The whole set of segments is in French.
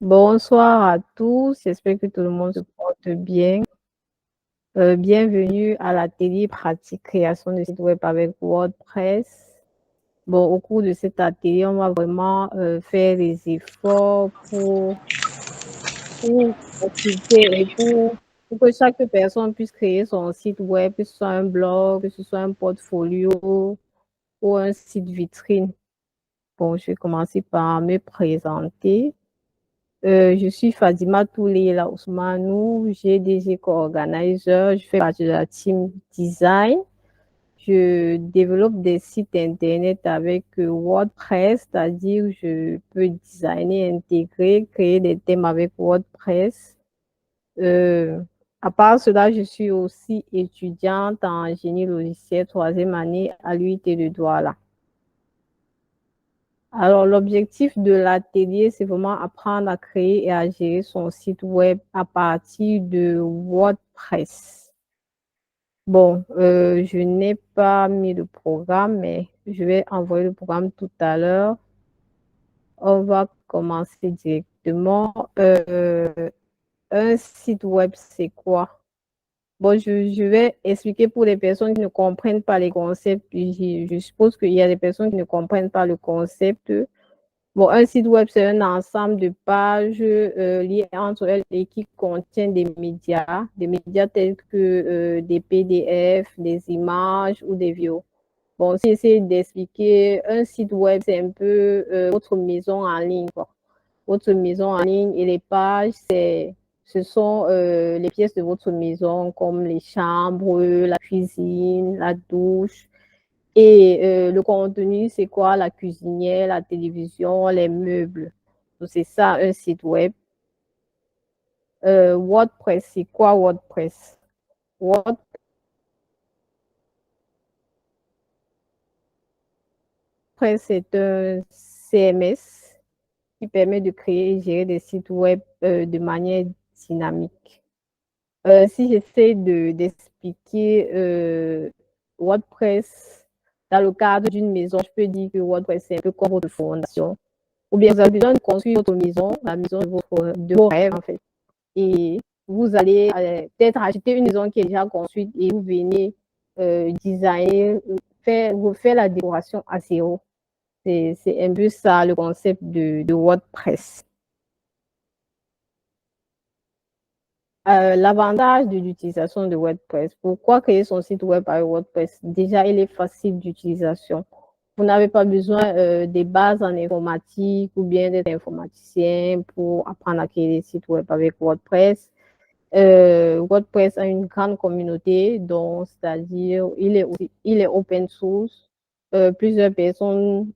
Bonsoir à tous, j'espère que tout le monde se porte bien. Bienvenue à l'atelier pratique création de site web avec WordPress. Bon, au cours de cet atelier, on va vraiment faire des efforts pour consulter et pour que chaque personne puisse créer son site web, que ce soit un blog, que ce soit un portfolio ou un site vitrine. Bon, je vais commencer par me présenter. Je suis Fadima Toulela Ousmanou, GDG Co-Organizer, je fais partie de la team design. Je développe des sites internet avec WordPress, c'est-à-dire je peux designer, intégrer, créer des thèmes avec WordPress. Euh, à part cela, je suis aussi étudiante en génie logiciel, troisième année à l'UIT de Douala. Alors, l'objectif de l'atelier, c'est vraiment apprendre à créer et à gérer son site web à partir de WordPress. Bon, je n'ai pas mis le programme, mais je vais envoyer le programme tout à l'heure. On va commencer directement. Un site web, c'est quoi? Bon, je vais expliquer pour les personnes qui ne comprennent pas les concepts. Je suppose qu'il y a des personnes qui ne comprennent pas le concept. Bon, un site web, c'est un ensemble de pages liées entre elles et qui contient des médias tels que des PDF, des images ou des vidéos. Bon, si j'essaie d'expliquer, un site web, c'est un peu votre maison en ligne, quoi. Votre maison en ligne et les pages, ce sont les pièces de votre maison comme les chambres, la cuisine, la douche. Et le contenu, c'est quoi? La cuisinière, la télévision, les meubles. Donc, c'est ça, un site web. WordPress, c'est quoi WordPress? WordPress, c'est un CMS qui permet de créer et gérer des sites web de manière dynamique. Si j'essaie d'expliquer WordPress dans le cadre d'une maison, je peux dire que WordPress, c'est un peu comme votre fondation. Ou bien vous avez besoin de construire votre maison, la maison de vos rêves, en fait. Et vous allez peut-être acheter une maison qui est déjà construite et vous venez designer, refaire la décoration à zéro. C'est un peu ça le concept de WordPress. L'avantage de l'utilisation de WordPress. Pourquoi créer son site web avec WordPress? Déjà, il est facile d'utilisation. Vous n'avez pas besoin des bases en informatique ou bien d'être informaticien pour apprendre à créer des sites web avec WordPress. WordPress a une grande communauté, donc c'est-à-dire il est open source. Plusieurs personnes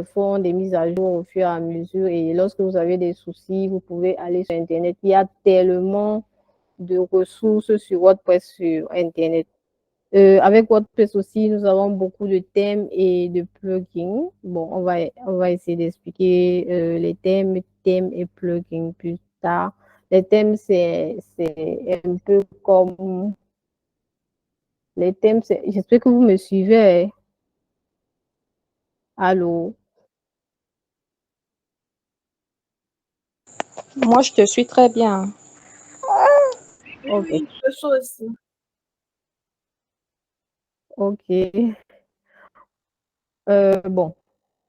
font des mises à jour au fur et à mesure et lorsque vous avez des soucis, vous pouvez aller sur Internet. Il y a tellement de ressources sur WordPress sur Internet. Avec WordPress aussi, nous avons beaucoup de thèmes et de plugins. Bon, on va essayer d'expliquer les thèmes et plugins plus tard. Les thèmes, c'est un peu comme les thèmes. J'espère que vous me suivez. Allô? Moi, je te suis très bien. Oui, Ok. oui, je suis aussi. Ok. Bon,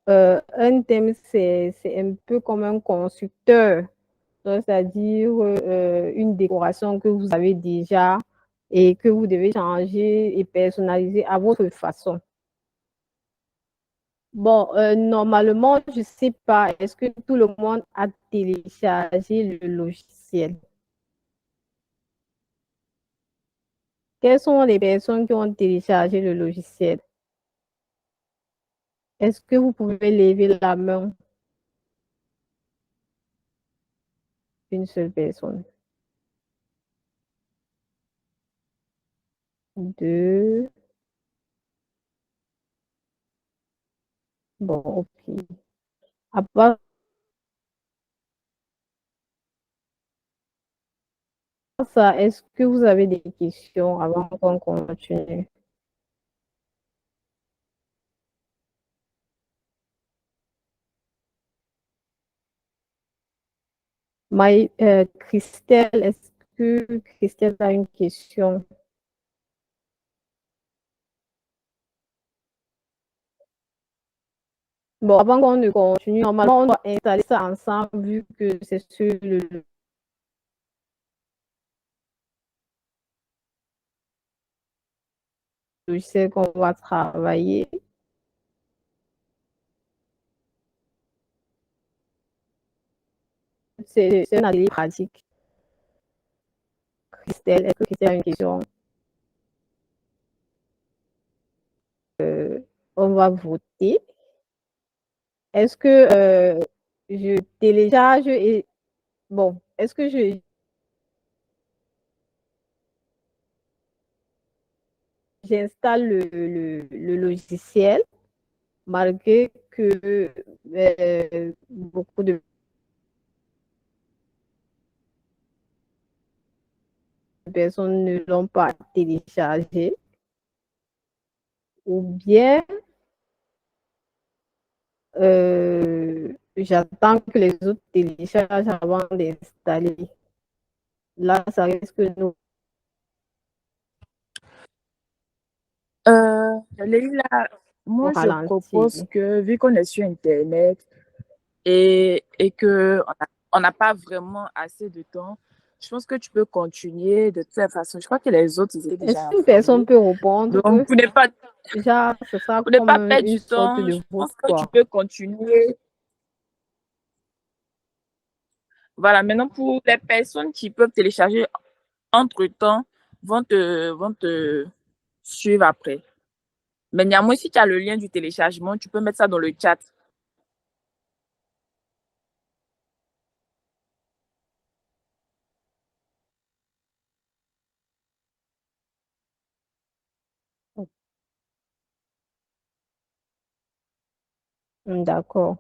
un thème, c'est un peu comme un constructeur. C'est-à-dire une décoration que vous avez déjà et que vous devez changer et personnaliser à votre façon. Bon, normalement, je ne sais pas, est-ce que tout le monde a téléchargé le logiciel? Quelles sont les personnes qui ont téléchargé le logiciel? Est-ce que vous pouvez lever la main? Une seule personne. Deux. Bon, ok. À part ça, est-ce que vous avez des questions avant qu'on continue? Christelle, est-ce que Christelle a une question? Bon, avant qu'on ne continue, normalement, on doit installer ça ensemble vu que c'est sur le logiciel qu'on va travailler. C'est un atelier pratique. Christelle, est-ce que Christelle a une question? On va voter. Est-ce que je télécharge et bon, est-ce que j'installe le logiciel malgré que beaucoup de personnes ne l'ont pas téléchargé ou bien j'attends que les autres téléchargent avant d'installer. Là, ça risque de nous Leïla, moi je ralentir. propose que vu qu'on est sur Internet et que on n'a pas vraiment assez de temps, je pense que tu peux continuer de toute façon. Je crois que les autres ils étaient Est-ce déjà qu'une personne informés. peut répondre Donc déjà, ce sera pour ne comme pas perdre une du sorte temps, de je vote, pense que tu quoi. peux continuer. Voilà, maintenant pour les personnes qui peuvent télécharger entre-temps, vont te suivre après. Mais néanmoins, si tu as le lien du téléchargement, tu peux mettre ça dans le chat. D'accord.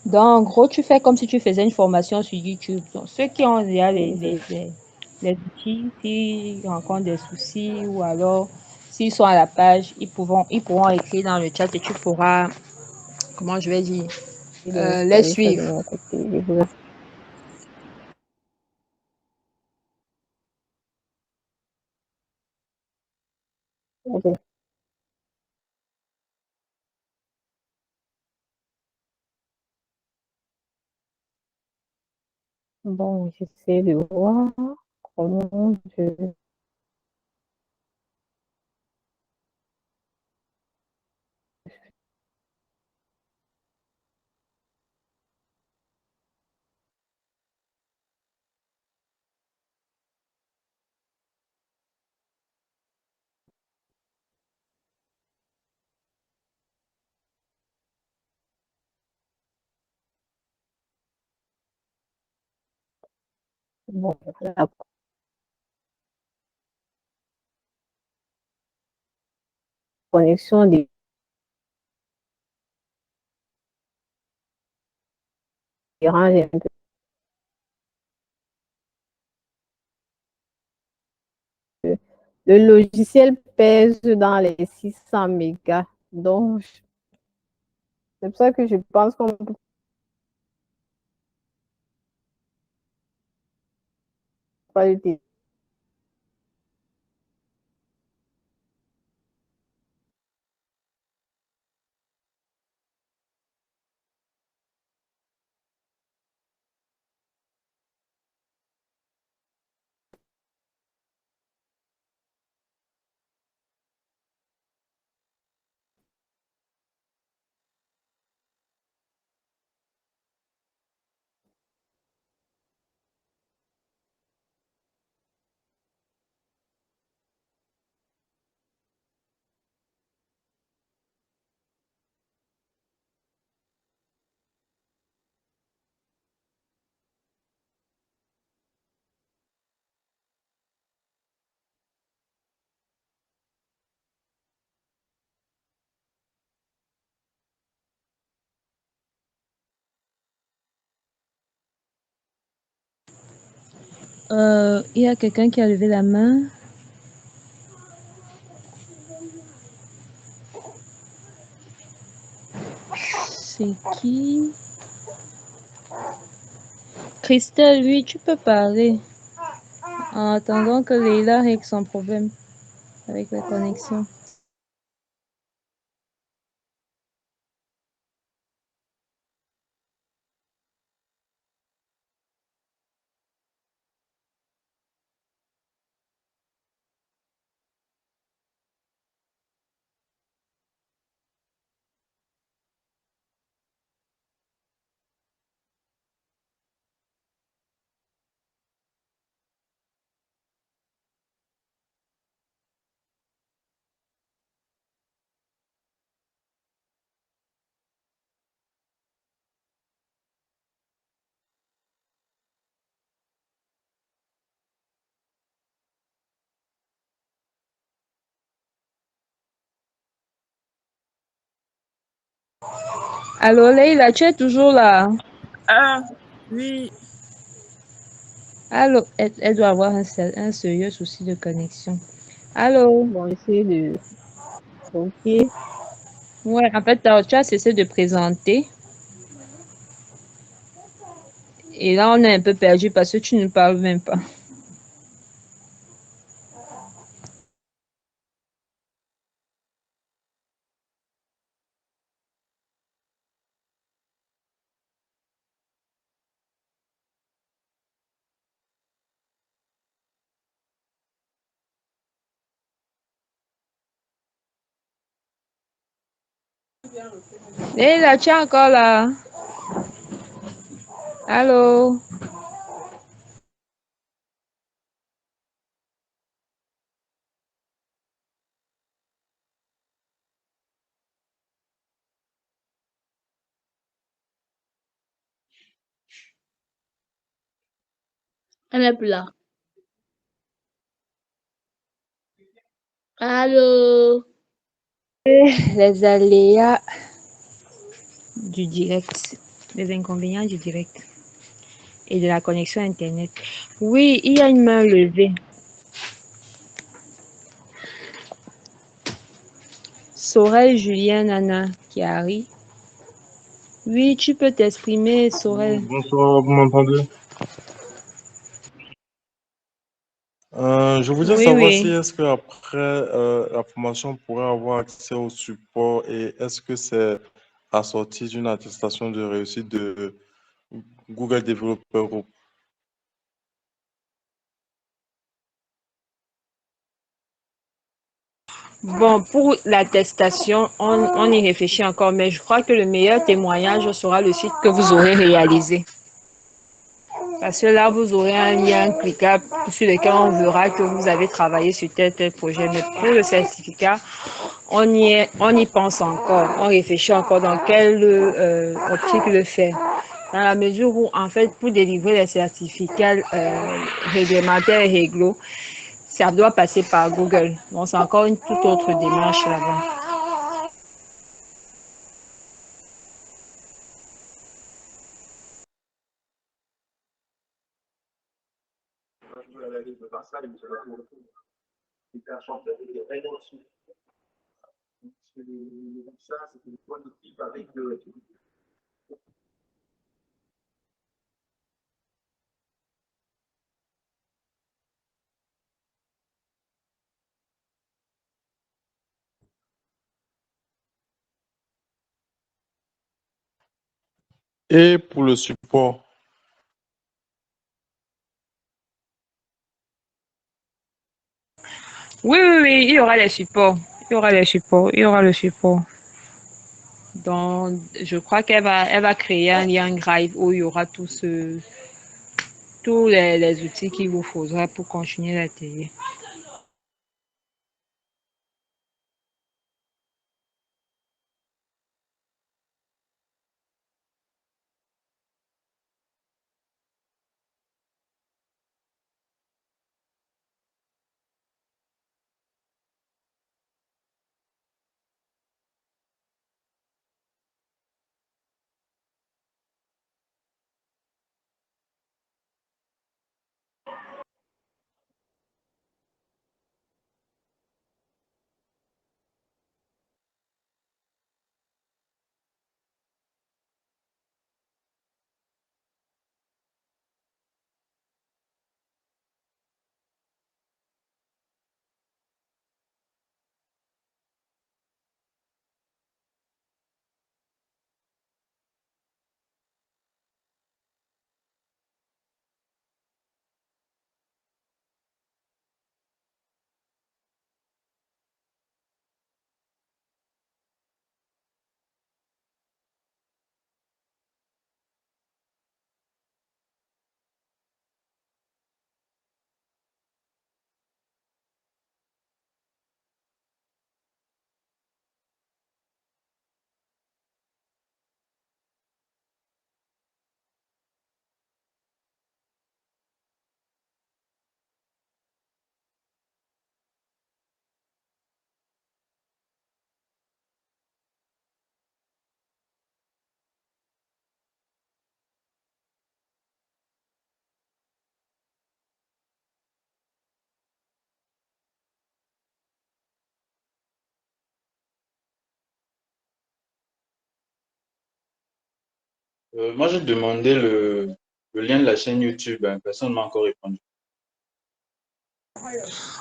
Donc, en gros, tu fais comme si tu faisais une formation sur YouTube. Donc, ceux qui ont déjà les outils, s'ils rencontrent des soucis ou alors s'ils sont à la page, ils pourront écrire dans le chat et tu pourras, comment je vais dire, les D'installer ça de suivre. mon côté. Je vous Ok. Bon, j'essaie de voir comment je... Bon, la connexion dérange un peu. Le logiciel pèse dans les 600 mégas. Donc, c'est pour ça que je pense qu'on peut pas l'utiliser. Il y a quelqu'un qui a levé la main. C'est qui? Christelle, oui, tu peux parler. En attendant que Leila règle son problème avec la connexion. Allô, Leila, tu es toujours là? Ah, oui. Allô, elle doit avoir un sérieux souci de connexion. Allô? Bon, j'essaie de... Ok. Ouais, en fait, tu as cessé de présenter. Et là, on est un peu perdu parce que tu ne parles même pas. Leila, tu es encore là? Allô? Elle est plus là. Allô? Les aléas du direct, les inconvénients du direct et de la connexion Internet. Oui, il y a une main levée. Sorel Julien Nana Chiari. Oui, tu peux t'exprimer, Sorel. Bonsoir, vous m'entendez? Je voudrais Oui, savoir si oui. est-ce qu'après la formation, on pourrait avoir accès au support et est-ce que c'est assorti d'une attestation de réussite de Google Developer Group? Bon, pour l'attestation, on y réfléchit encore, mais je crois que le meilleur témoignage sera le site que vous aurez réalisé. Parce que là, vous aurez un lien cliquable sur lequel on verra que vous avez travaillé sur tel projet. Mais pour le certificat, on y pense encore, on réfléchit encore dans quelle optique le faire. Dans la mesure où, en fait, pour délivrer les certificats réglementaires et réglo, ça doit passer par Google. Bon, c'est encore une toute autre démarche là-bas. Et pour le support, Oui, oui, oui, il y aura les supports. Il y aura les supports. Il y aura le support. Donc, je crois elle va créer un lien Drive où il y aura tous les outils qu'il vous faudra pour continuer l'atelier. Moi, j'ai demandé le lien de la chaîne YouTube. Personne ne m'a encore répondu.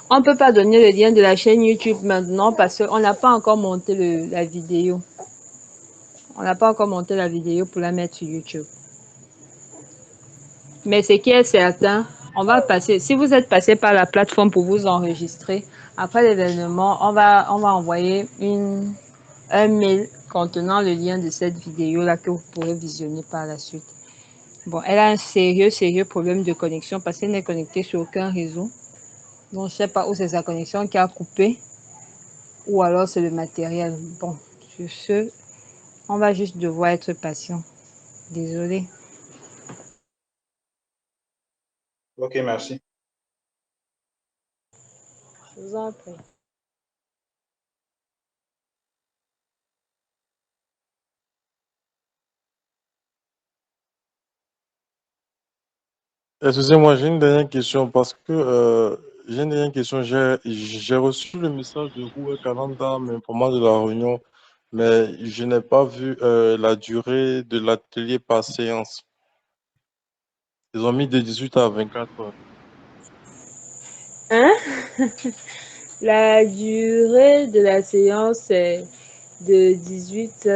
On ne peut pas donner le lien de la chaîne YouTube maintenant parce qu'on n'a pas encore monté la vidéo. On n'a pas encore monté la vidéo pour la mettre sur YouTube. Mais ce qui est certain, on va passer. Si vous êtes passé par la plateforme pour vous enregistrer, après l'événement, on va envoyer un mail contenant le lien de cette vidéo-là que vous pourrez visionner par la suite. Bon, elle a un sérieux problème de connexion parce qu'elle n'est connectée sur aucun réseau. Donc, je ne sais pas où c'est sa connexion qui a coupé ou alors c'est le matériel. Bon, sur ce, on va juste devoir être patient. Désolée. Ok, merci. Je vous en prie. Excusez-moi, j'ai une dernière question parce que j'ai une dernière question. J'ai reçu le message de Google Calendar m'informant de la réunion, mais je n'ai pas vu la durée de l'atelier par séance. Ils ont mis de 18 à 24 heures. Hein? La durée de la séance est de 18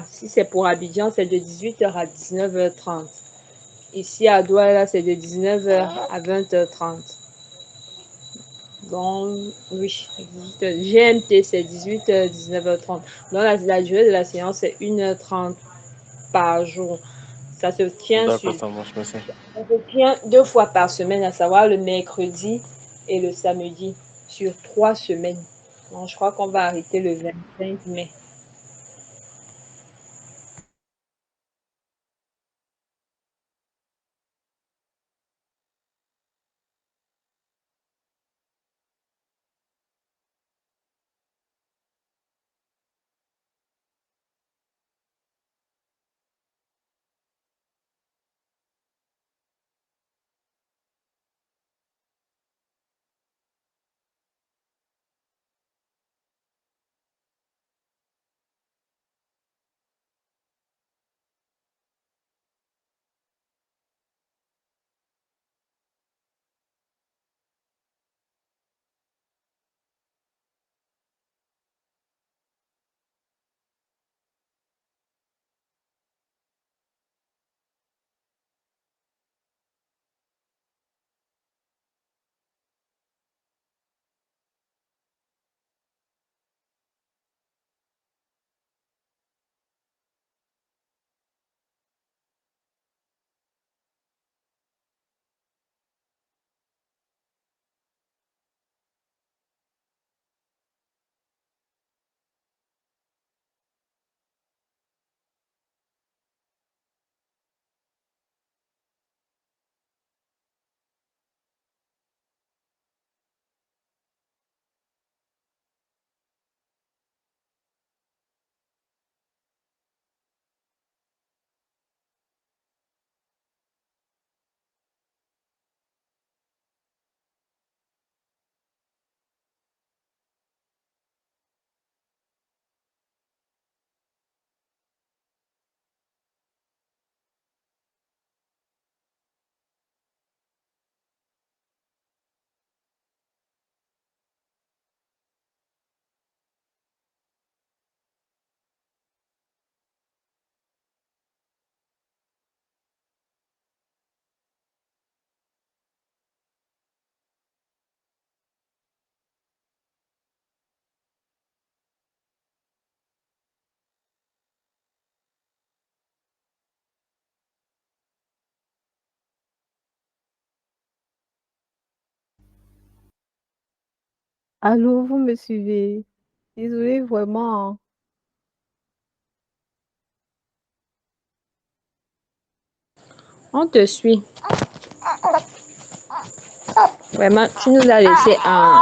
si c'est pour Abidjan, c'est de 18h à 19h30. Ici à Douala, c'est de 19h à 20h30. Donc, oui, GMT, c'est 18h, 19h30. Donc, la durée de la séance, c'est 1h30 par jour. Ça se tient D'accord, ça marche, merci. ça se tient 2 fois par semaine, à savoir le mercredi et le samedi, sur 3 semaines. Donc, je crois qu'on va arrêter le 25 mai. Allô, vous me suivez? Désolée, vraiment. On te suit. Vraiment, tu nous as laissé en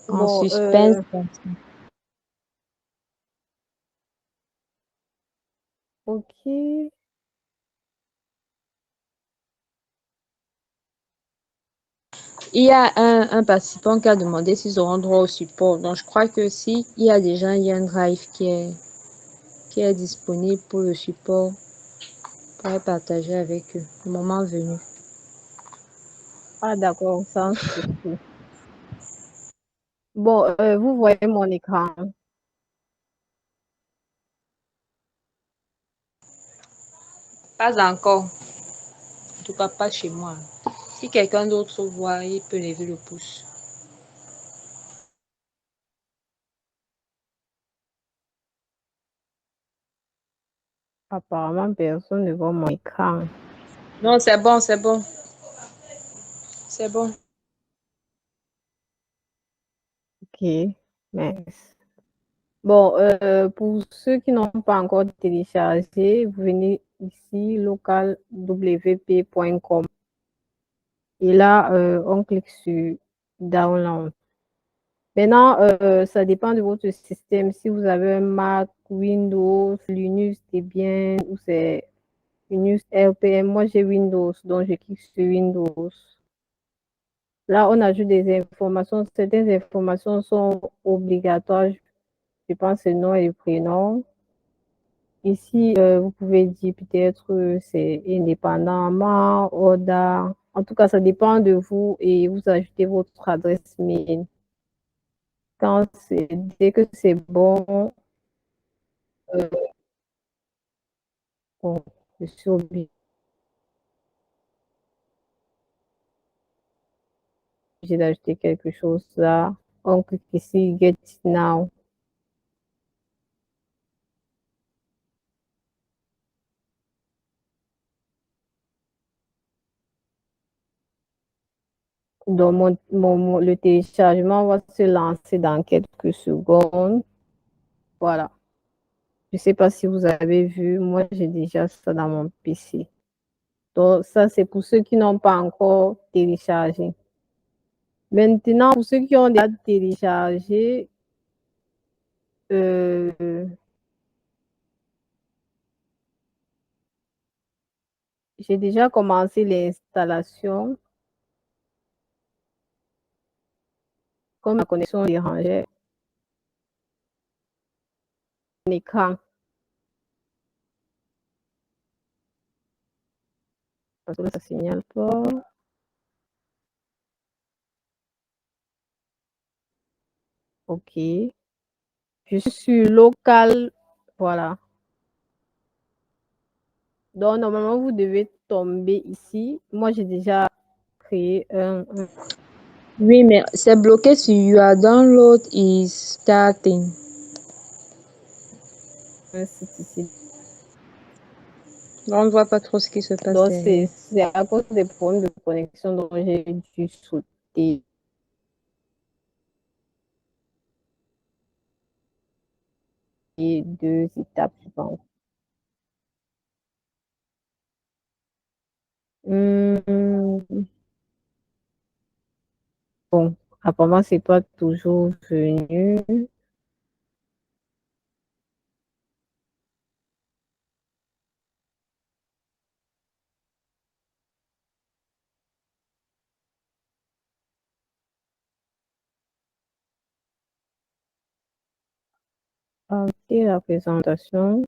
Bon, suspense. ok. Il y a un participant qui a demandé s'ils auront droit au support. Donc, je crois que si il y a déjà un drive qui est disponible pour le support, on pourrait partager avec eux le moment venu. Ah, d'accord, sans souci. Bon, vous voyez mon écran. Pas encore. En tout cas, pas chez moi. Si quelqu'un d'autre voit, il peut lever le pouce. Apparemment, personne ne voit mon écran. Non, c'est bon, c'est bon. C'est bon. Ok, merci. Bon, pour ceux qui n'ont pas encore téléchargé, vous venez ici, localwp.com. Et là, on clique sur Download. Maintenant, ça dépend de votre système. Si vous avez un Mac, Windows, Linux, c'est bien, ou c'est Linux RPM. Moi, j'ai Windows, donc je clique sur Windows. Là, on ajoute des informations. Certaines informations sont obligatoires. Je pense le nom et le prénom. Ici, vous pouvez dire peut-être c'est indépendamment, ODA. En tout cas, ça dépend de vous et vous ajoutez votre adresse mail. Dès que c'est bon, euh, bon, je suis obligée d'ajouter quelque chose là. On clique ici, Get It Now. Donc, le téléchargement va se lancer dans quelques secondes. Voilà. Je ne sais pas si vous avez vu, moi j'ai déjà ça dans mon PC. Donc, ça, c'est pour ceux qui n'ont pas encore téléchargé. Maintenant, pour ceux qui ont déjà téléchargé, j'ai déjà commencé l'installation. Comme la connexion dérangeait mon écran. Parce que là, ça ne signale pas. OK. Je suis sur local. Voilà. Donc, normalement, vous devez tomber ici. Moi, j'ai déjà créé un Oui, mais c'est bloqué sur Your download is starting. site ici. On ne voit pas trop ce qui se passe Donc, derrière. c'est à cause des problèmes de connexion dont j'ai dû sauter. Et 2 étapes, je pense. Bon, apparemment, c'est pas toujours venu. Ok, la présentation.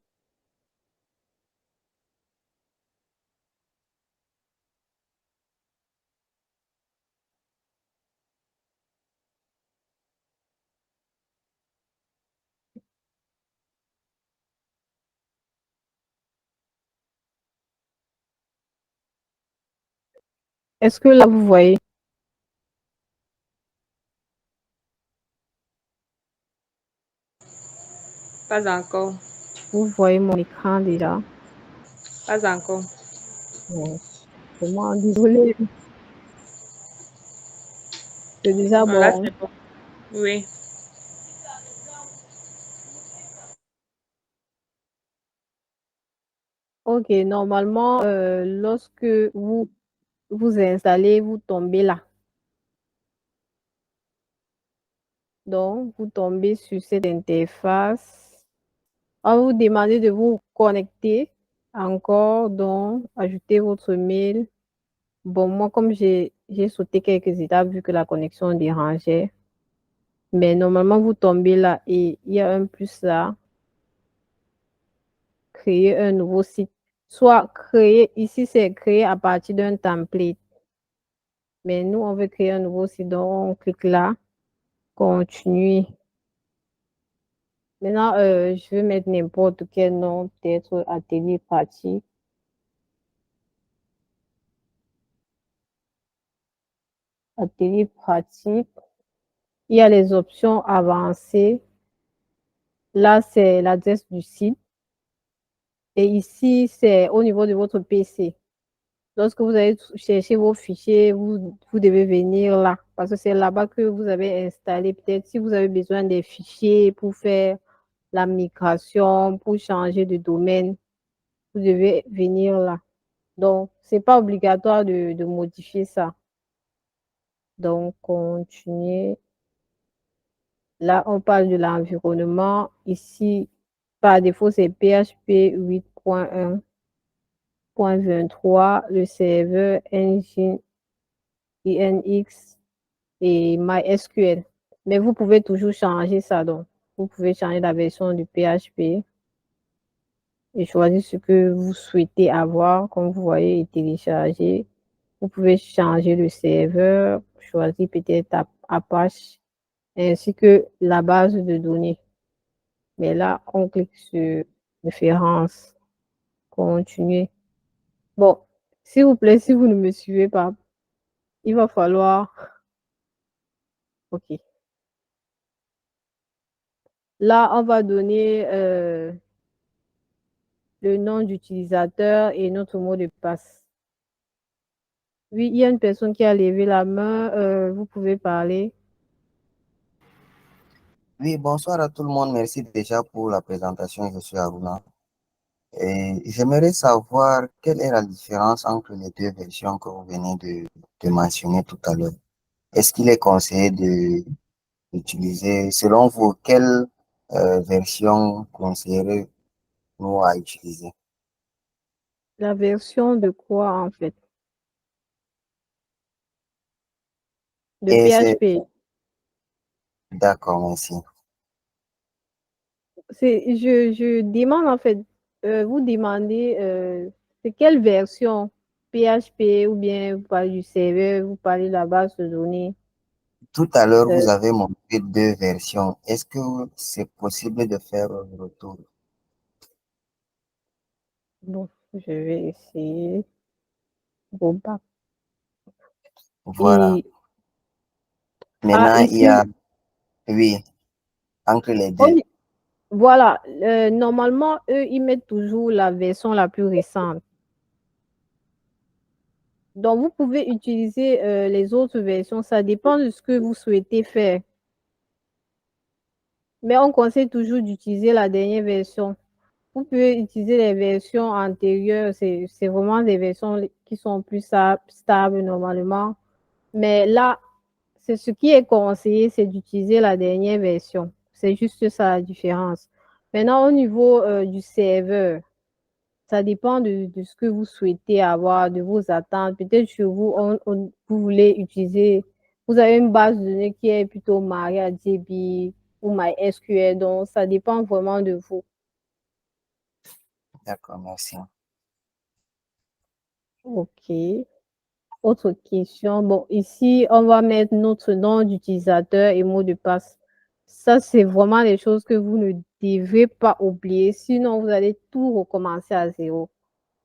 Est-ce que là, vous voyez? Pas encore. Vous voyez mon écran déjà? Pas encore. Bon, vraiment, désolée. C'est déjà Non, là, bon. c'est bon. Oui. Ok, normalement, lorsque vous vous installez, vous tombez là. Donc, vous tombez sur cette interface. On va vous demander de vous connecter encore, donc, ajouter votre mail. Bon, moi, comme j'ai sauté quelques étapes vu que la connexion dérangeait, mais normalement, vous tombez là et il y a un plus là, créer un nouveau site. Soit créer, ici, c'est créer à partir d'un template. Mais nous, on veut créer un nouveau site, donc on clique là, continuer. Maintenant, je vais mettre n'importe quel nom, peut-être atelier pratique. Atelier pratique. Il y a les options avancées. Là, c'est l'adresse du site. Et ici, c'est au niveau de votre PC. Lorsque vous allez chercher vos fichiers, vous devez venir là. Parce que c'est là-bas que vous avez installé. Peut-être si vous avez besoin des fichiers pour faire la migration, pour changer de domaine, vous devez venir là. Donc, ce n'est pas obligatoire de modifier ça. Donc, continuer. Là, on parle de l'environnement. Ici, par défaut, c'est PHP 8.1.23, le serveur Nginx et MySQL. Mais vous pouvez toujours changer ça. Donc, vous pouvez changer la version du PHP et choisir ce que vous souhaitez avoir, comme vous voyez, et télécharger. Vous pouvez changer le serveur, choisir peut-être Apache, ainsi que la base de données. Mais là, on clique sur référence, continuer. Bon, s'il vous plaît, si vous ne me suivez pas, il va falloir... OK. Là, on va donner le nom d'utilisateur et notre mot de passe. Oui, il y a une personne qui a levé la main. Vous pouvez parler. Oui, bonsoir à tout le monde. Merci déjà pour la présentation. Je suis Aruna. Et j'aimerais savoir quelle est la différence entre les deux versions que vous venez de mentionner tout à l'heure. Est-ce qu'il est conseillé d'utiliser, selon vous, quelle version conseillerez-nous à utiliser? La version de quoi, en fait? De Et c'est PHP. d'accord, merci. Je demande, en fait, vous demandez, c'est quelle version? PHP ou bien vous parlez du serveur, vous parlez de la base de données. Tout à l'heure, Euh, vous avez montré deux versions. Est-ce que c'est possible de faire un retour? bon, je vais essayer. Go back. Voilà. Et Maintenant, il y ici, a, oui, entre les on deux. voilà, normalement, eux, ils mettent toujours la version la plus récente. Donc, vous pouvez utiliser les autres versions. Ça dépend de ce que vous souhaitez faire. Mais on conseille toujours d'utiliser la dernière version. Vous pouvez utiliser les versions antérieures. C'est vraiment des versions qui sont plus stables normalement. Mais là, c'est ce qui est conseillé, c'est d'utiliser la dernière version. C'est juste ça la différence. Maintenant, au niveau du serveur, ça dépend de ce que vous souhaitez avoir, de vos attentes. Peut-être chez vous, vous voulez utiliser, vous avez une base de données qui est plutôt MariaDB ou MySQL, donc ça dépend vraiment de vous. D'accord, merci. OK. Autre question. Bon, ici, on va mettre notre nom d'utilisateur et mot de passe. Ça, c'est vraiment les choses que vous ne devez pas oublier. Sinon, vous allez tout recommencer à zéro.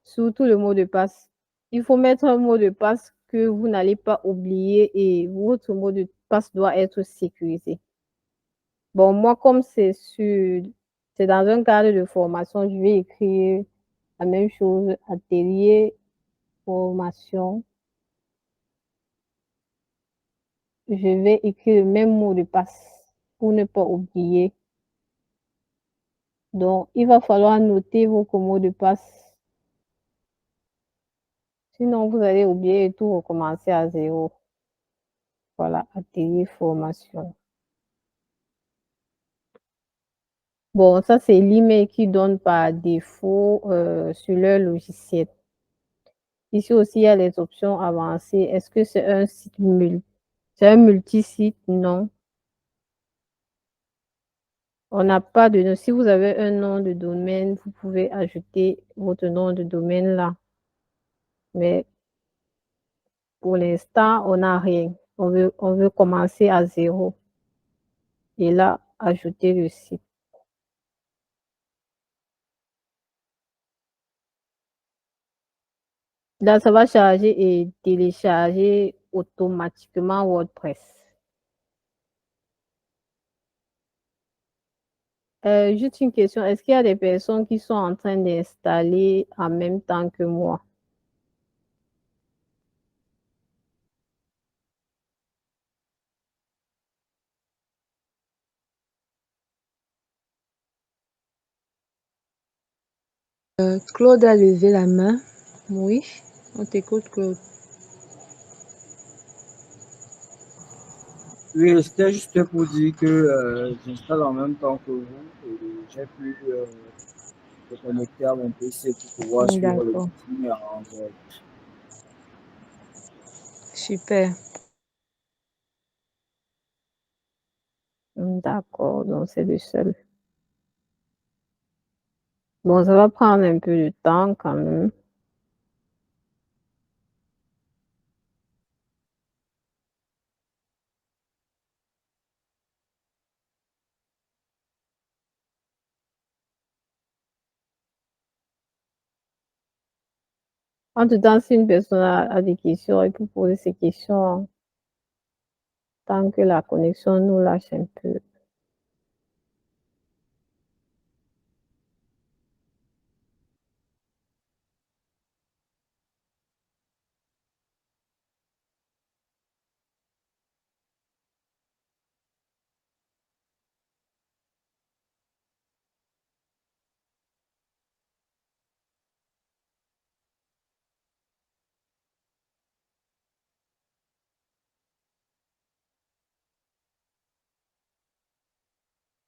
Surtout le mot de passe. Il faut mettre un mot de passe que vous n'allez pas oublier et votre mot de passe doit être sécurisé. Bon, moi, comme c'est dans un cadre de formation, je vais écrire la même chose, atelier, formation. Je vais écrire le même mot de passe pour ne pas oublier. Donc, il va falloir noter vos mots de passe. Sinon, vous allez oublier et tout recommencer à zéro. Voilà, atelier formation. Bon, ça, c'est l'email qui donne par défaut sur leur logiciel. Ici aussi, il y a les options avancées. Est-ce que c'est un site c'est un multisite? Non. On n'a pas de nom. Si vous avez un nom de domaine, vous pouvez ajouter votre nom de domaine là. Mais pour l'instant, on n'a rien. On veut commencer à zéro. Et là, ajouter le site. Là, ça va charger et télécharger automatiquement WordPress. Juste une question, est-ce qu'il y a des personnes qui sont en train d'installer en même temps que moi? Claude a levé la main. Oui, on t'écoute, Claude. Oui, c'était juste pour dire que j'installe en même temps que vous et j'ai pu me connecter à mon PC pour pouvoir suivre le D'accord, meeting en direct. super. D'accord, donc c'est le seul. Bon, ça va prendre un peu de temps quand même. En tout temps, si une personne a des questions, il peut poser ses questions tant que la connexion nous lâche un peu.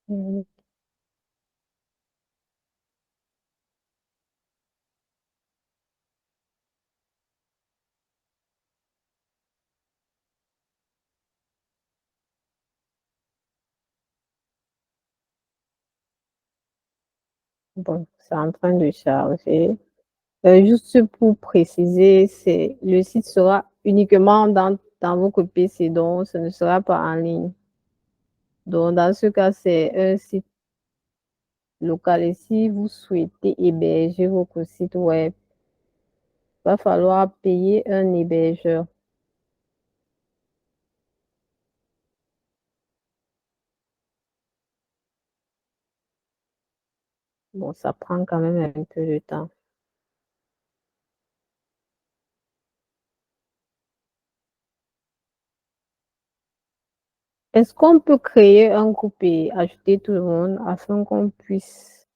Mhm. Bon, c'est en train de charger. Juste pour préciser, le site sera uniquement dans votre PC, donc ce ne sera pas en ligne. Donc, dans ce cas, c'est un site local. Et si vous souhaitez héberger votre site web, il va falloir payer un hébergeur. Bon, ça prend quand même un peu de temps. Est-ce qu'on peut créer un groupe et ajouter tout le monde afin on puisse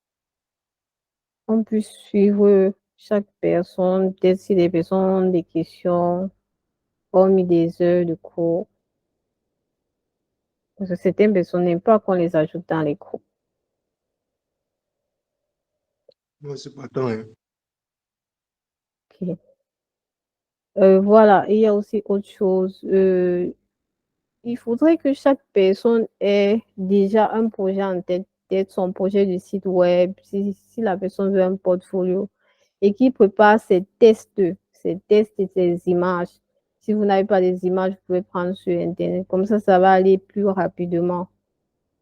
suivre chaque personne, peut-être si les personnes ont des questions, hormis des heures de cours. Parce que certaines personnes n'aiment pas qu'on les ajoute dans les groupes. Moi, c'est pas tant, hein. Ok. Voilà, il y a aussi autre chose. Il faudrait que chaque personne ait déjà un projet en tête, peut-être son projet de site web, si la personne veut un portfolio, et qui prépare ses tests et ses images. Si vous n'avez pas des images, vous pouvez prendre sur Internet. Comme ça va aller plus rapidement.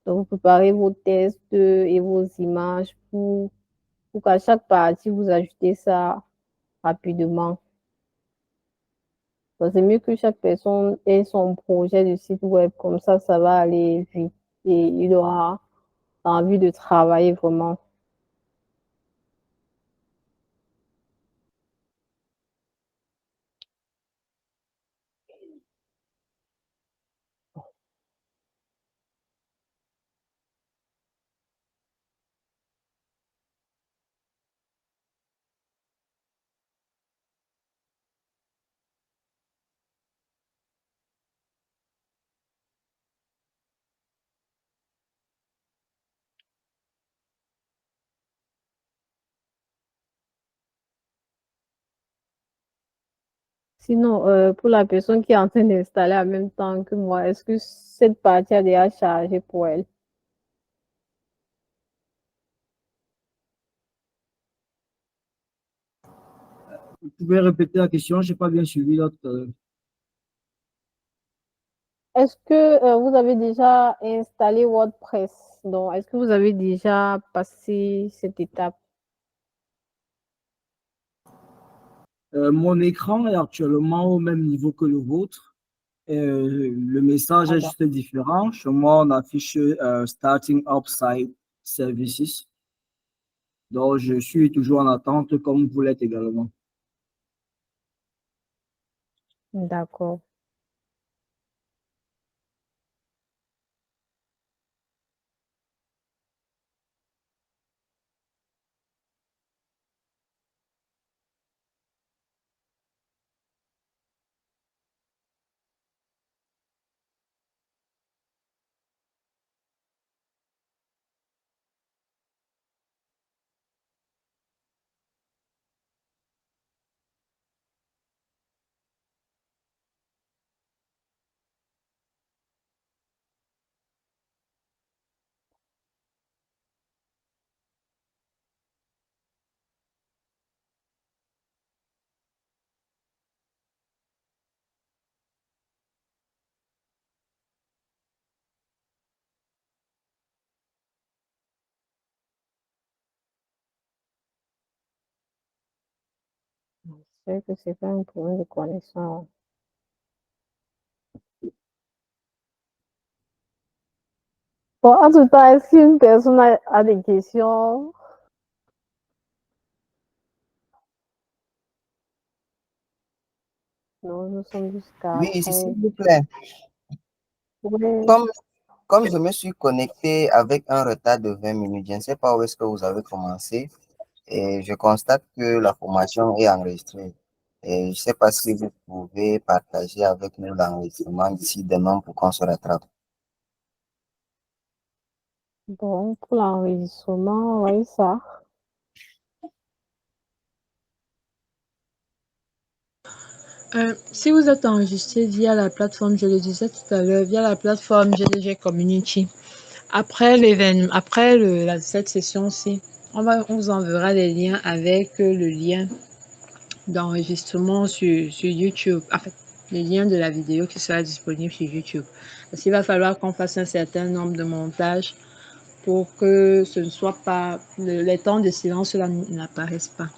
Donc, vous préparez vos tests et vos images pour qu'à chaque partie, vous ajoutez ça rapidement. Donc, c'est mieux que chaque personne ait son projet de site web. Comme ça va aller vite et il aura envie de travailler vraiment. Sinon, pour la personne qui est en train d'installer en même temps que moi, est-ce que cette partie a déjà chargé pour elle? Vous pouvez répéter la question, je n'ai pas bien suivi l'autre. Est-ce que vous avez déjà installé WordPress? Donc, est-ce que vous avez déjà passé cette étape? Mon écran est actuellement au même niveau que le vôtre. Le message Ah, est juste différent. Chez moi, on affiche Starting Up Site Services. Donc, je suis toujours en attente comme vous l'êtes également. d'accord. C'est que c'est pas un problème de connexion. Bon, en tout cas, est-ce qu'une personne a des questions? Non, nous sommes jusqu'à Oui, s'il après. vous plaît. Ouais. Comme je me suis connecté avec un retard de 20 minutes, je ne sais pas où est-ce que vous avez commencé et je constate que la formation est enregistrée. Et je ne sais pas si vous pouvez partager avec nous l'enregistrement d'ici demain pour qu'on se rattrape. Bon, pour l'enregistrement, oui, ça. Si vous êtes enregistré via la plateforme, je le disais tout à l'heure, via la plateforme GDG Community, après l'événement, cette session-ci, on vous enverra les liens avec le lien d'enregistrement sur YouTube. En fait, le lien de la vidéo qui sera disponible sur YouTube. Parce qu'il va falloir qu'on fasse un certain nombre de montages pour que ce ne soit pas, les temps de silence là n'apparaissent pas.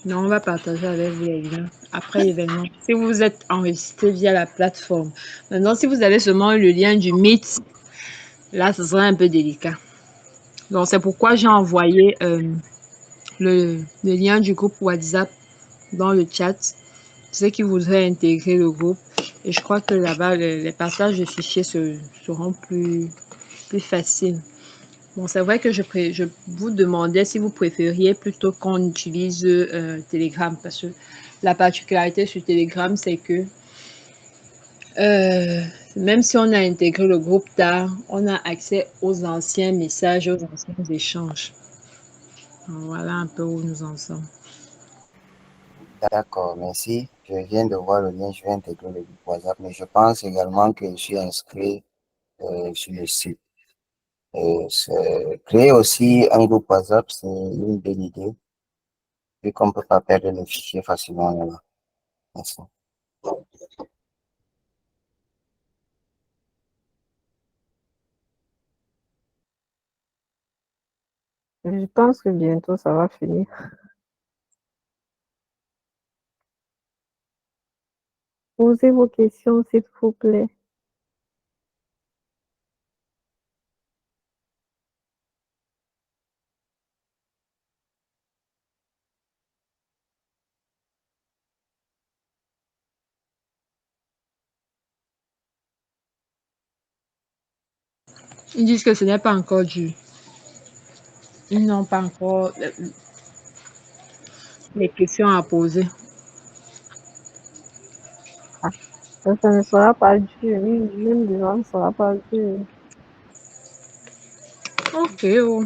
Non, on va partager avec vous les liens après l'événement. Si vous êtes enregistré via la plateforme. Maintenant, si vous avez seulement le lien du Meet, là, ce sera un peu délicat. Donc, c'est pourquoi j'ai envoyé le lien du groupe WhatsApp dans le chat. Ceux qui voudraient intégrer le groupe. Et je crois que là-bas, les partages de fichiers seront plus faciles. Bon, c'est vrai que je vous demandais si vous préfériez plutôt qu'on utilise Telegram, parce que la particularité sur Telegram, c'est que même si on a intégré le groupe tard, on a accès aux anciens messages, aux anciens échanges. Donc, voilà un peu où nous en sommes. D'accord, merci. Je viens de voir le lien, je vais intégrer le groupe WhatsApp, mais je pense également que je suis inscrit sur le site. Créer aussi un groupe WhatsApp, c'est une bonne idée, vu qu'on ne peut pas perdre le fichier facilement là. Merci. Je pense que bientôt ça va finir. Posez vos questions, s'il vous plaît. Ils disent que ce n'est pas encore dû. Ils n'ont pas encore les questions à poser. Ça ne sera pas dur. Même demain ne sera pas dur. Ok. Oh.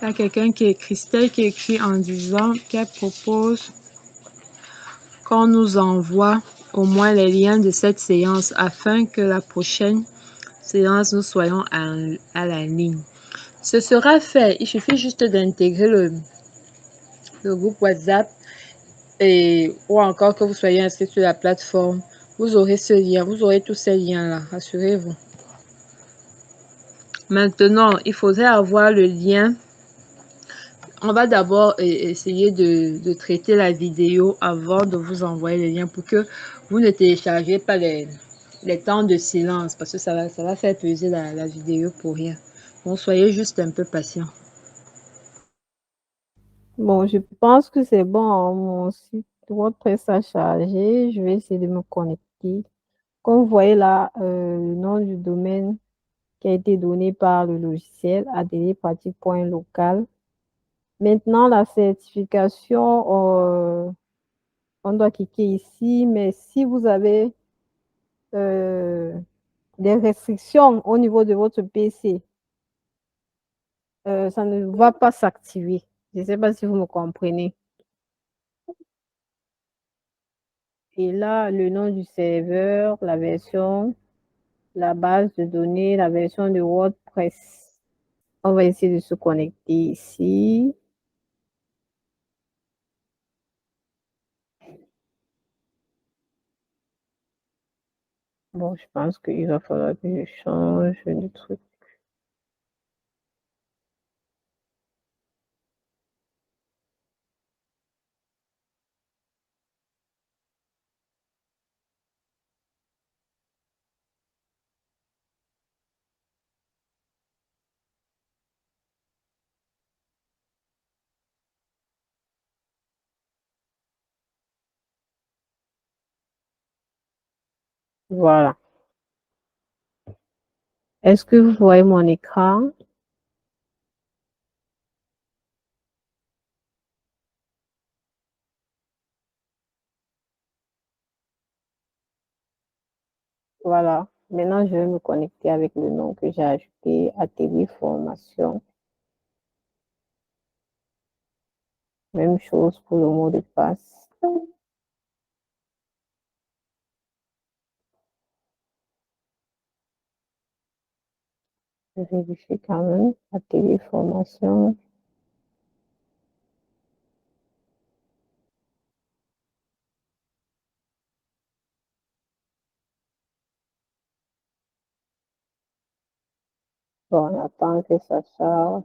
Il y a quelqu'un qui est Christelle qui écrit en disant qu'elle propose qu'on nous envoie au moins les liens de cette séance afin que la prochaine séance, nous soyons à la ligne. Ce sera fait. Il suffit juste d'intégrer le groupe WhatsApp ou encore que vous soyez inscrit sur la plateforme. Vous aurez ce lien, vous aurez tous ces liens-là, rassurez-vous. Maintenant, il faudrait avoir le lien. On va d'abord essayer de traiter la vidéo avant de vous envoyer le lien pour que vous ne téléchargez pas les temps de silence parce que ça va faire peser la vidéo pour rien. Bon, soyez juste un peu patient. Bon, je pense que c'est bon, hein, mon site WordPress a chargé. Je vais essayer de me connecter. Comme vous voyez là, le nom du domaine qui a été donné par le logiciel atelierpratique.local. Maintenant, la certification, on doit cliquer ici, mais si vous avez des restrictions au niveau de votre PC, ça ne va pas s'activer. Je ne sais pas si vous me comprenez. Et là, le nom du serveur, la version, la base de données, la version de WordPress. On va essayer de se connecter ici. Bon, je pense qu'il va falloir que je change de truc. Voilà. Est-ce que vous voyez mon écran? Voilà. Maintenant, je vais me connecter avec le nom que j'ai ajouté, Atelier Formation. Même chose pour le mot de passe. Je vérifie quand même. Atelier Formation. Bon, on attend que ça charge.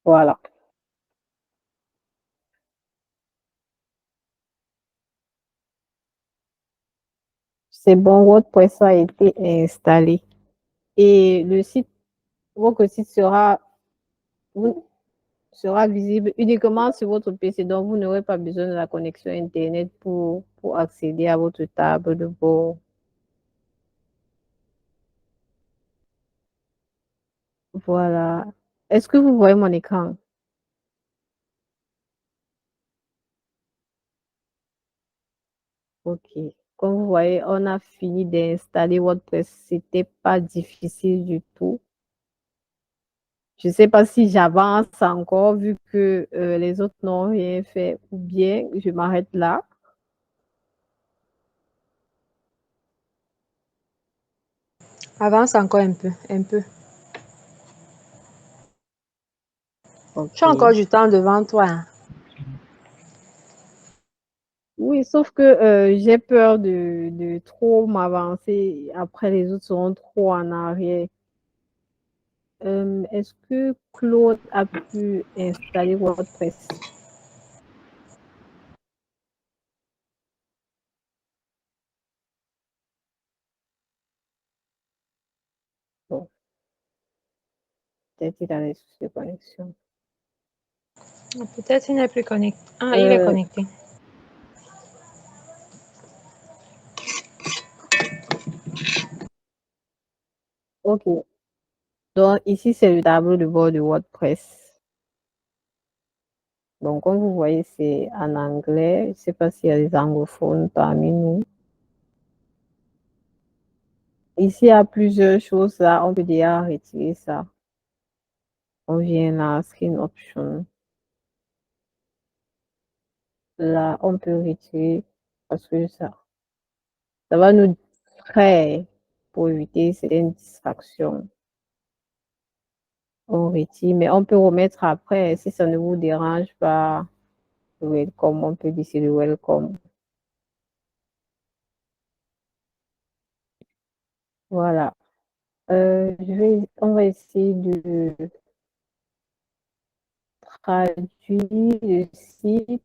Voilà. C'est bon, WordPress a été installé. Et le site, votre site sera visible uniquement sur votre PC. Donc, vous n'aurez pas besoin de la connexion Internet pour accéder à votre table de bord. Voilà. Est-ce que vous voyez mon écran? OK. Comme vous voyez, on a fini d'installer WordPress. C'était pas difficile du tout. Je ne sais pas si j'avance encore vu que les autres n'ont rien fait ou bien je m'arrête là. Avance encore un peu, un peu. OK. Tu as encore du temps devant toi. Hein. Oui, sauf que j'ai peur de trop m'avancer. Après, les autres seront trop en arrière. Est-ce que Claude a pu installer WordPress? Bon, peut-être il a des soucis de connexion. Peut-être il n'est plus connecté. Ah, il est connecté. OK. Donc, ici, c'est le tableau de bord de WordPress. Bon, comme vous voyez, c'est en anglais. Je ne sais pas s'il y a des anglophones parmi nous. Ici, il y a plusieurs choses là. On peut déjà retirer ça. On vient là, Screen Option. Là, on peut retirer parce que ça va nous distraire pour éviter certaines distractions. On retire, mais on peut remettre après si ça ne vous dérange pas. Welcome, on peut laisser le welcome. Voilà. On va essayer de traduire le site.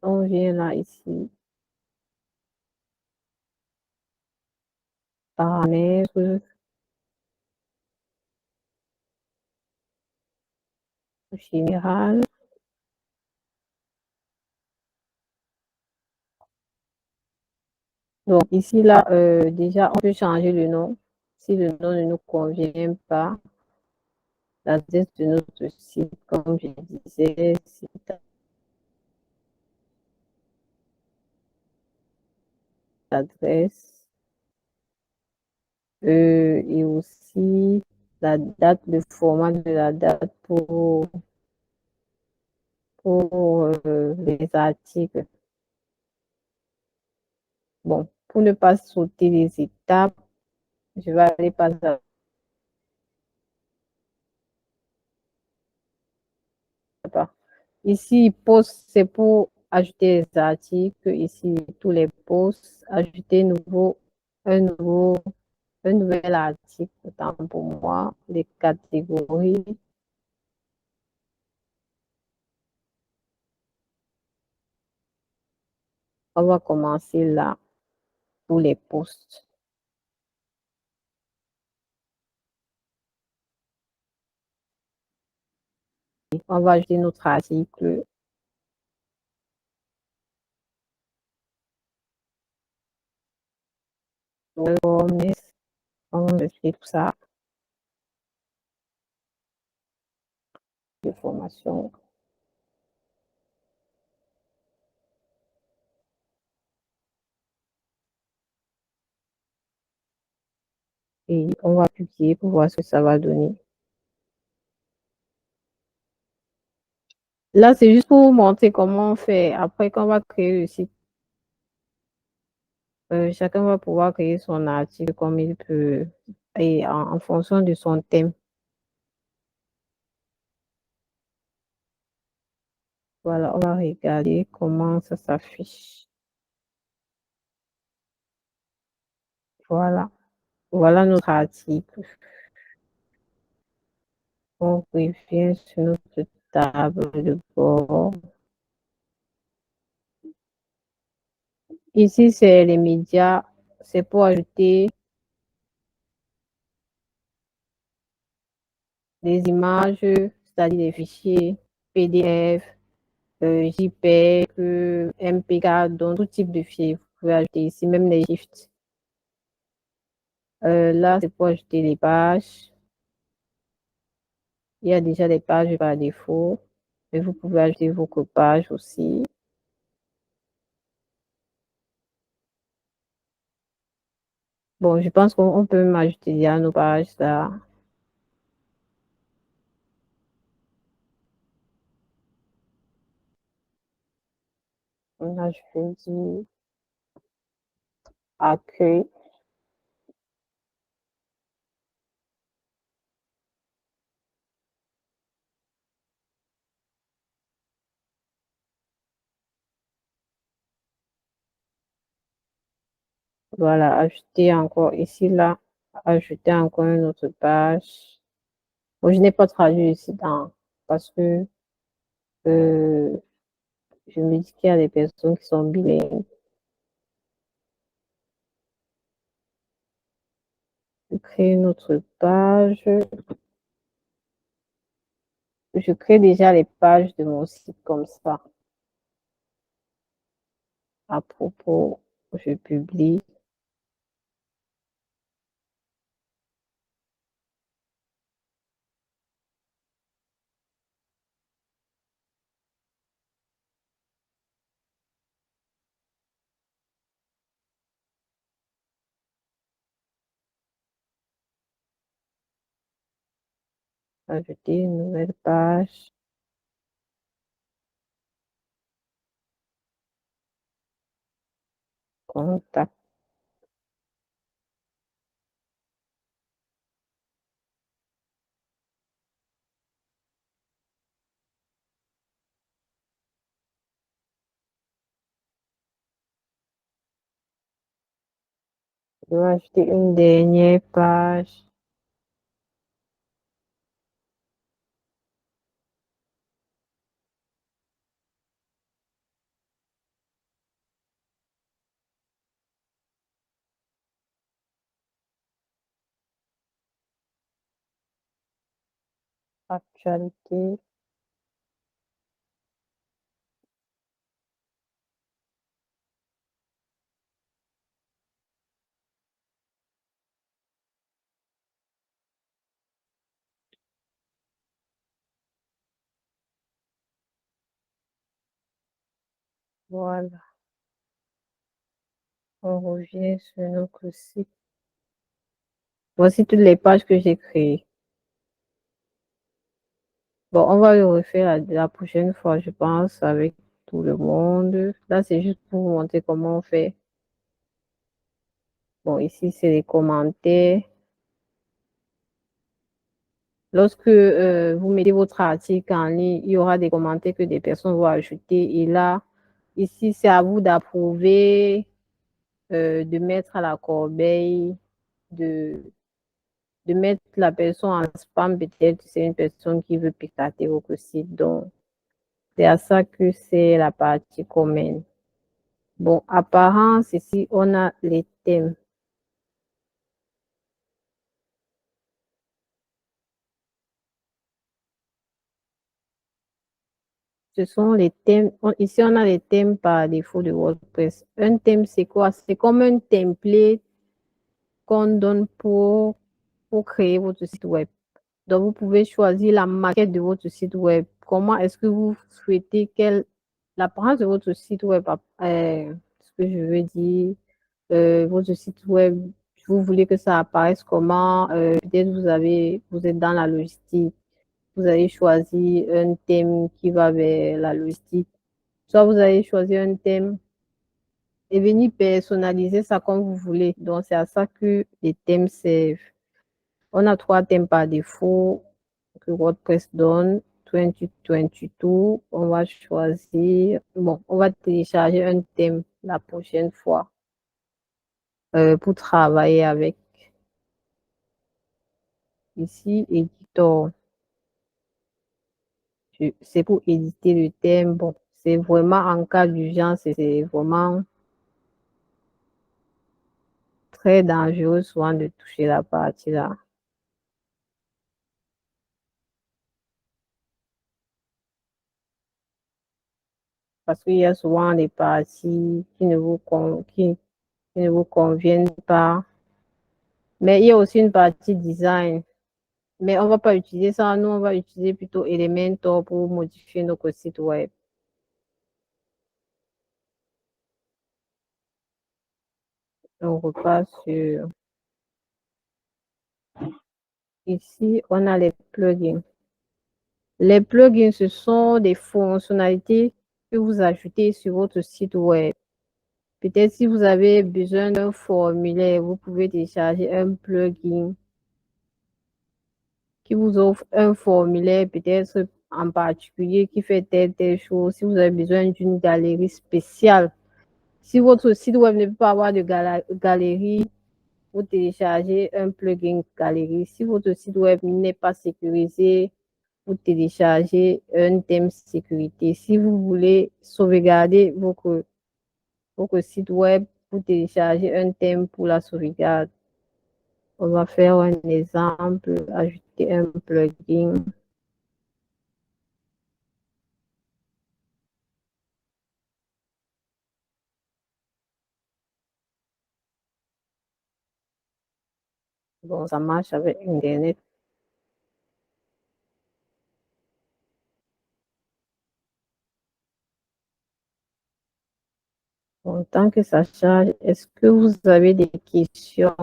On vient là ici. Paramètres. Général. Donc ici, là, déjà, on peut changer le nom. Si le nom ne nous convient pas, l'adresse de notre site, comme je disais, site adresse. Et aussi la date, le format de la date pour les articles. Bon, pour ne pas sauter les étapes, je vais aller pas à pas. Ici, post, c'est pour ajouter les articles. Ici, tous les posts, ajouter un nouvel article. Autant pour moi, les catégories. On va commencer là pour les posts. On va ajouter notre article. On va ajouter tout ça. De formation. Et on va publier pour voir ce que ça va donner. Là, c'est juste pour vous montrer comment on fait. Après qu'on va créer le site, chacun va pouvoir créer son article comme il peut et en fonction de son thème. Voilà, on va regarder comment ça s'affiche. Voilà. Voilà notre article. On revient sur notre table de bord. Ici, c'est les médias. C'est pour ajouter des images, c'est-à-dire des fichiers PDF, JPEG, MPK, donc tout type de fichiers. Vous pouvez ajouter ici, même les shifts. Là, c'est pour ajouter les pages. Il y a déjà des pages par défaut, mais vous pouvez ajouter vos pages aussi. Bon, je pense qu'on peut même ajouter déjà nos pages là. Là, je vais dire accueil. Voilà, ajouter encore ici, là, ajouter encore une autre page. Bon, je n'ai pas traduit ici parce que je me dis qu'il y a des personnes qui sont bilingues. Je crée une autre page. Je crée déjà les pages de mon site comme ça. À propos, je publie. Ajouter une nouvelle page. Contact. Je vais ajouter une dernière page. Actualité. Voilà. On revient sur notre site. Voici toutes les pages que j'ai créées. Bon, on va le refaire la prochaine fois, je pense, avec tout le monde. Là, c'est juste pour vous montrer comment on fait. Bon, ici, c'est les commentaires. Lorsque vous mettez votre article en ligne, il y aura des commentaires que des personnes vont ajouter. Et là, ici, c'est à vous d'approuver, de mettre à la corbeille, de mettre la personne en spam. Peut-être c'est une personne qui veut piquer votre site. Donc, c'est à ça que c'est la partie commune. Bon, apparence, ici, on a les thèmes. Ce sont les thèmes. Ici, on a les thèmes par défaut de WordPress. Un thème, c'est quoi? C'est comme un template qu'on donne pour créer votre site web. Donc, vous pouvez choisir la maquette de votre site web. Comment est-ce que vous souhaitez l'apparence de votre site web, ce que je veux dire, votre site web, vous voulez que ça apparaisse comment, peut-être vous êtes dans la logistique, vous avez choisi un thème qui va vers la logistique, soit vous avez choisi un thème et venir personnaliser ça comme vous voulez. Donc, c'est à ça que les thèmes servent. On a 3 thèmes par défaut que WordPress donne. 2022, on va choisir. Bon, on va télécharger un thème la prochaine fois pour travailler avec. Ici, éditeur. C'est pour éditer le thème. Bon, c'est vraiment en cas d'urgence, c'est vraiment très dangereux souvent de toucher la partie là. Parce qu'il y a souvent des parties qui ne vous conviennent pas. Mais il y a aussi une partie design. Mais on ne va pas utiliser ça. Nous, on va utiliser plutôt Elementor pour modifier notre site web. On repasse sur... Ici, on a les plugins. Les plugins, ce sont des fonctionnalités que vous ajoutez sur votre site web. Peut-être si vous avez besoin d'un formulaire, vous pouvez télécharger un plugin qui vous offre un formulaire peut-être en particulier qui fait telle chose. Si vous avez besoin d'une galerie spéciale, si votre site web ne peut pas avoir de galerie, vous téléchargez un plugin galerie. Si votre site web n'est pas sécurisé, vous téléchargez un thème sécurité. Si vous voulez sauvegarder votre site web, vous téléchargez un thème pour la sauvegarde. On va faire un exemple, ajouter un plugin. Bon, ça marche avec Internet. Bon, tant que ça charge, est-ce que vous avez des questions?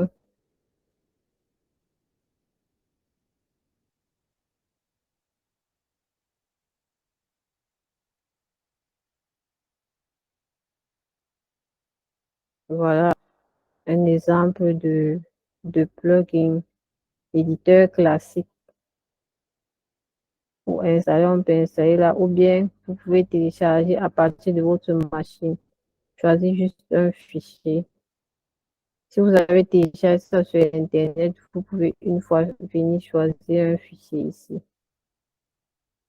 Voilà un exemple de plugin éditeur classique. Pour installer, on peut installer là, ou bien vous pouvez télécharger à partir de votre machine. Choisir juste un fichier. Si vous avez téléchargé ça sur Internet, vous pouvez une fois venir choisir un fichier ici.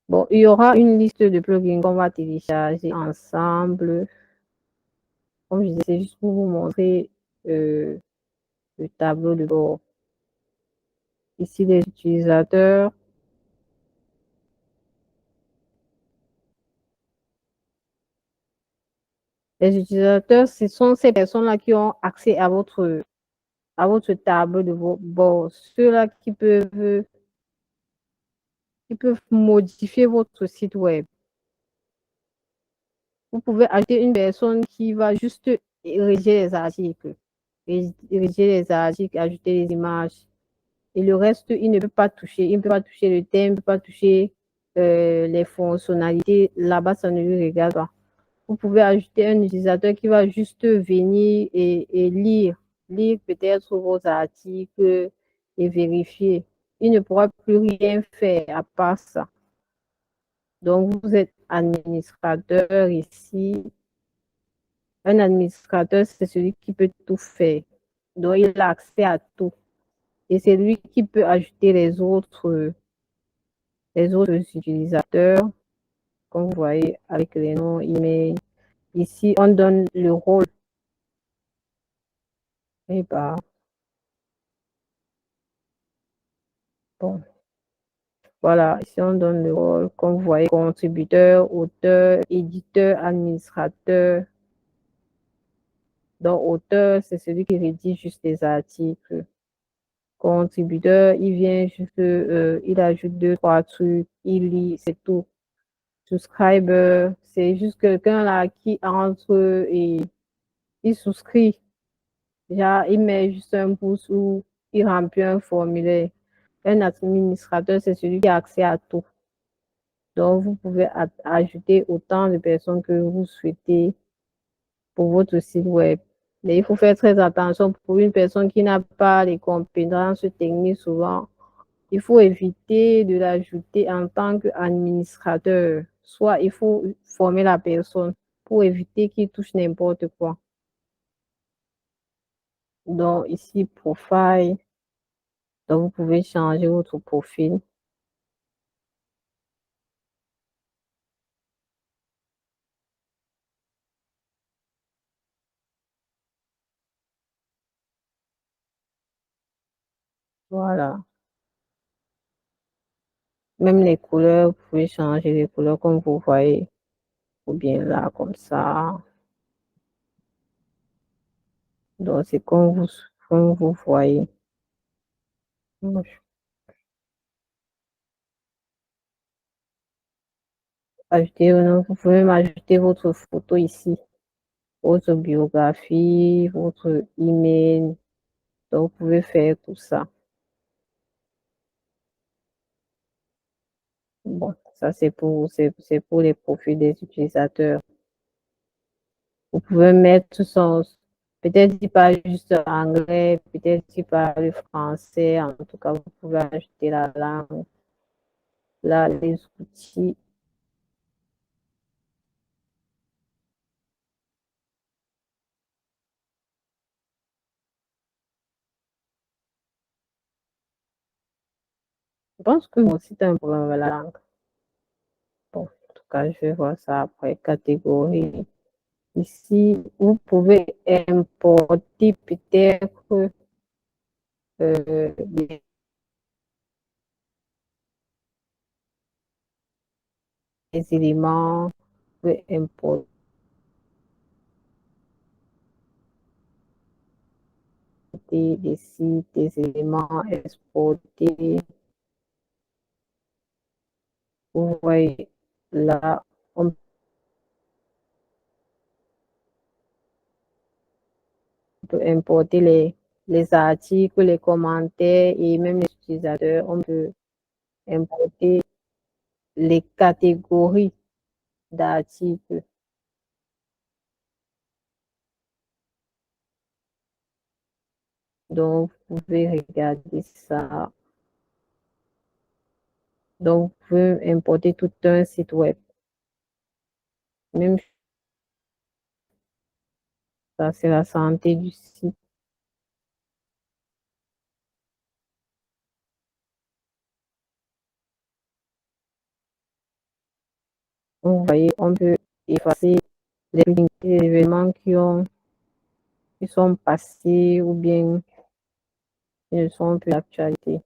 Bon, il y aura une liste de plugins qu'on va télécharger ensemble. Comme je disais, c'est juste pour vous montrer le tableau de bord. Ici, les utilisateurs. Les utilisateurs, ce sont ces personnes-là qui ont accès à votre tableau de bord. Ceux-là qui peuvent modifier votre site web. Vous pouvez ajouter une personne qui va juste rédiger les articles, ajouter les images. Et le reste, il ne peut pas toucher. Il ne peut pas toucher le thème, il ne peut pas toucher les fonctionnalités. Là-bas, ça ne lui regarde pas. Vous pouvez ajouter un utilisateur qui va juste venir et lire peut-être vos articles et vérifier. Il ne pourra plus rien faire à part ça. Donc, vous êtes administrateur ici. Un administrateur, c'est celui qui peut tout faire. Donc, il a accès à tout. Et c'est lui qui peut ajouter les autres utilisateurs, comme vous voyez, avec les noms, email. Ici, on donne le rôle. Et bah, bon. Voilà, ici, on donne le rôle, comme vous voyez, contributeur, auteur, éditeur, administrateur. Donc, auteur, c'est celui qui rédige juste les articles. Contributeur, il vient juste, il ajoute 2, 3 trucs, il lit, c'est tout. Subscriber, c'est juste quelqu'un là qui entre et il souscrit. Genre, il met juste un pouce ou il remplit un formulaire. Un administrateur, c'est celui qui a accès à tout. Donc, vous pouvez ajouter autant de personnes que vous souhaitez pour votre site web. Mais il faut faire très attention pour une personne qui n'a pas les compétences techniques souvent. Il faut éviter de l'ajouter en tant qu'administrateur. Soit il faut former la personne pour éviter qu'il touche n'importe quoi. Donc ici, profile. Donc vous pouvez changer votre profil. Voilà. Même les couleurs, vous pouvez changer les couleurs comme vous voyez. Ou bien là, comme ça. Donc c'est comme vous voyez. Vous pouvez m'ajouter votre photo ici, votre biographie, votre email. Donc, vous pouvez faire tout ça. Bon, ça c'est pour les profils des utilisateurs. Vous pouvez mettre peut-être qu'il parle juste anglais, peut-être qu'il parle français. En tout cas, vous pouvez ajouter la langue. Là, les outils. Je pense que mon site a un problème avec la langue. Bon, en tout cas, je vais voir ça après. Catégorie. Ici, vous pouvez importer peut-être des éléments, vous pouvez importer des sites, des éléments, exporter. Vous voyez là, on peut importer les articles, les commentaires et même les utilisateurs. On peut importer les catégories d'articles. Donc, vous pouvez regarder ça. Donc, vous pouvez importer tout un site web. Même ça, c'est la santé du site. Vous voyez, on peut effacer les événements qui sont passés ou bien qui ne sont plus d'actualité.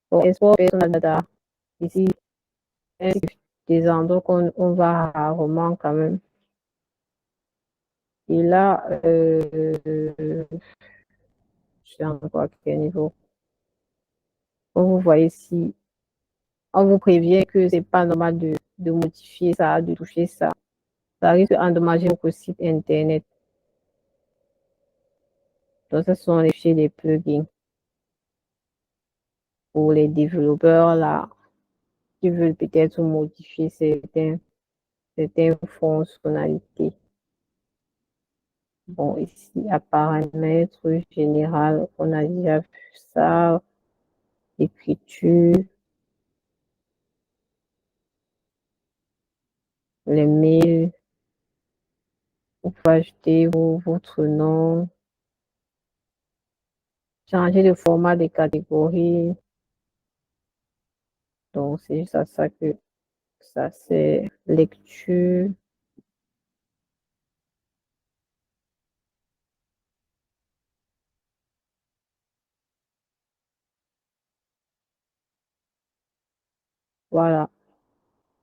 Pour export personal data, ici, des endroits qu'on va rarement quand même. Et là, je sais encore à quel niveau. Comme vous voyez ici, on vous prévient que c'est pas normal de modifier ça, de toucher ça. Ça risque d'endommager votre site internet. Donc, ce sont les fichiers des plugins pour les développeurs là qui veulent peut-être modifier certaines fonctionnalités. Bon, ici, à paramètres général, on a déjà vu ça. Écriture, les mails, vous pouvez ajouter votre nom, changer le format des catégories. Donc, c'est juste à ça que ça c'est lecture. Voilà.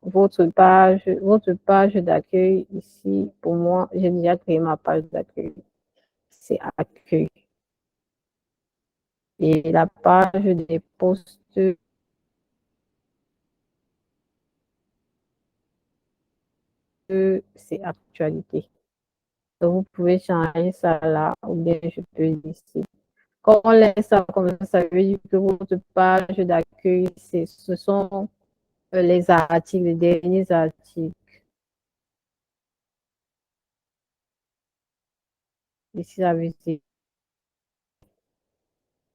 Votre page d'accueil ici, pour moi, j'ai déjà créé ma page d'accueil. C'est accueil. Et la page des posts, c'est actualité. Donc, vous pouvez changer ça là, ou bien je peux ici. Quand on laisse ça comme ça veut dire que votre page d'accueil, ce sont les articles, les derniers articles. Ici, la visite.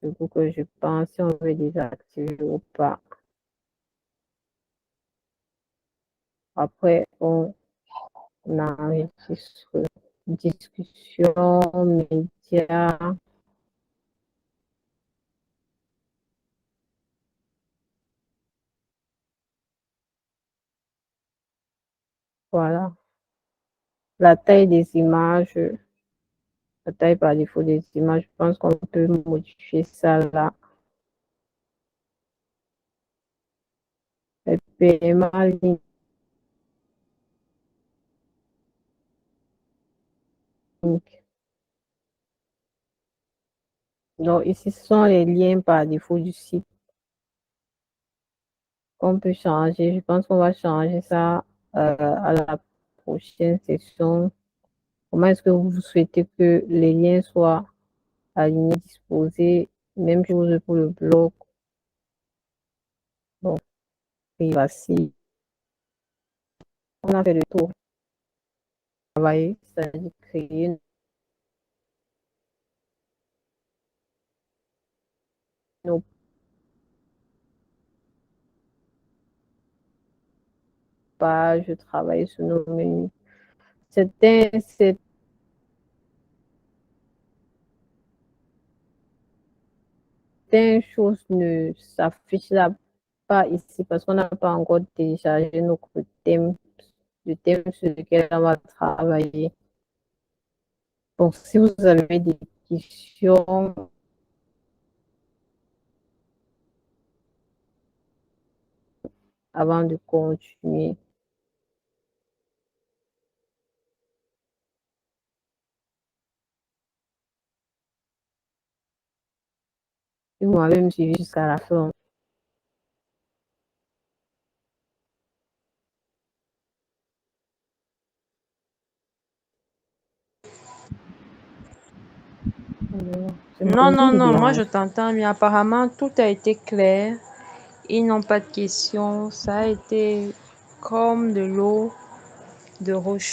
Du coup, que je pense si on veut désactiver ou pas. Après, on enregistre discussion, médias. Voilà. La taille des images, la taille par défaut des images, je pense qu'on peut modifier ça là. Le paiement ligne. Donc, ici, ce sont les liens par défaut du site qu'on peut changer. Je pense qu'on va changer ça à la prochaine session. Comment est-ce que vous souhaitez que les liens soient alignés, disposés, même chose pour le blog. Bon, privacy. On a fait le tour. Travailler, c'est-à-dire créer nos pages, travailler sur nos menus. Certaines choses ne s'affichent pas ici parce qu'on n'a pas encore téléchargé notre thème, le thème sur lequel on va travailler. Donc, si vous avez des questions, avant de continuer. Si vous m'avez même suivi jusqu'à la fin. Non, non, non, moi je t'entends, mais apparemment tout a été clair. Ils n'ont pas de questions. Ça a été comme de l'eau de roche.